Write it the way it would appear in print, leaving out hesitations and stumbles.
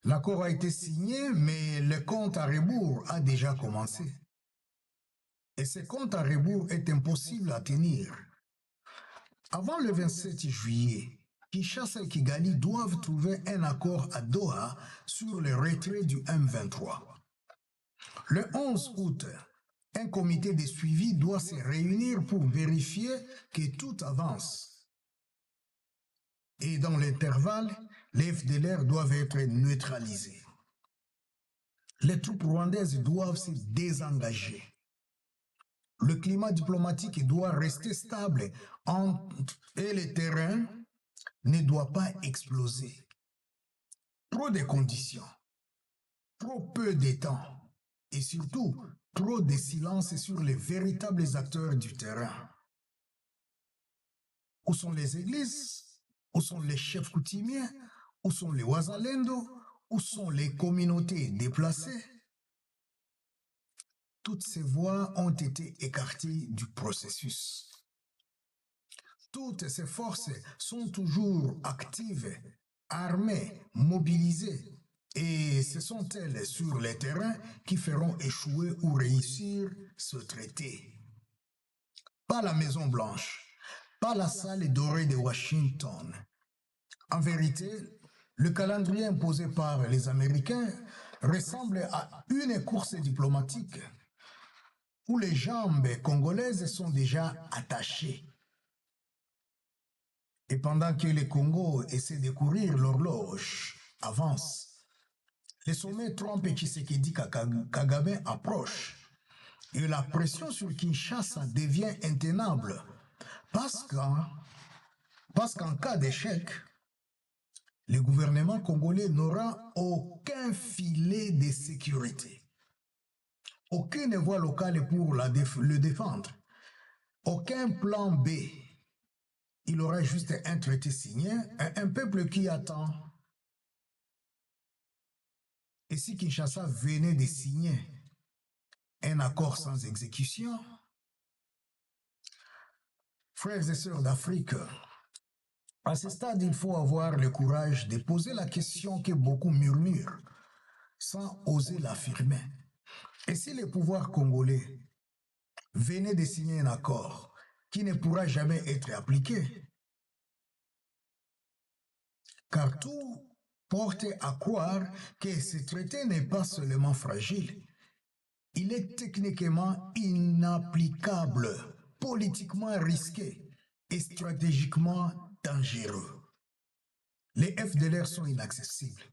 L'accord a été signé, mais le compte à rebours a déjà commencé. Et ce compte à rebours est impossible à tenir. Avant le 27 juillet, Kinshasa et Kigali doivent trouver un accord à Doha sur le retrait du M23. Le 11 août, un comité de suivi doit se réunir pour vérifier que tout avance. Et dans l'intervalle, les FDLR doivent être neutralisés. Les troupes rwandaises doivent se désengager. Le climat diplomatique doit rester stable et le terrain ne doit pas exploser. Trop de conditions, trop peu de temps et surtout trop de silence sur les véritables acteurs du terrain. Où sont les églises? Où sont les chefs coutumiers? Où sont les Wazalendo? Où sont les communautés déplacées? Toutes ces voix ont été écartées du processus. Toutes ces forces sont toujours actives, armées, mobilisées, et ce sont elles sur les terrains qui feront échouer ou réussir ce traité. Pas la Maison Blanche, pas la salle dorée de Washington. En vérité, le calendrier imposé par les Américains ressemble à une course diplomatique où les jambes congolaises sont déjà attachées. Et pendant que les Congos essaient de courir, l'horloge avance. Les sommets Trump et Tshisekedi Kagame approchent. Et la pression sur Kinshasa devient intenable. Parce qu'en cas d'échec, le gouvernement congolais n'aura aucun filet de sécurité. Aucune voie locale pour le défendre. Aucun plan B. Il aura juste un traité signé, un peuple qui attend. Et si Kinshasa venait de signer un accord sans exécution, frères et sœurs d'Afrique, à ce stade, il faut avoir le courage de poser la question que beaucoup murmurent, sans oser l'affirmer. Et si le pouvoir congolais venait de signer un accord qui ne pourra jamais être appliqué, car tout porte à croire que ce traité n'est pas seulement fragile, il est techniquement inapplicable, politiquement risqué et stratégiquement dangereux. Les FDLR sont inaccessibles.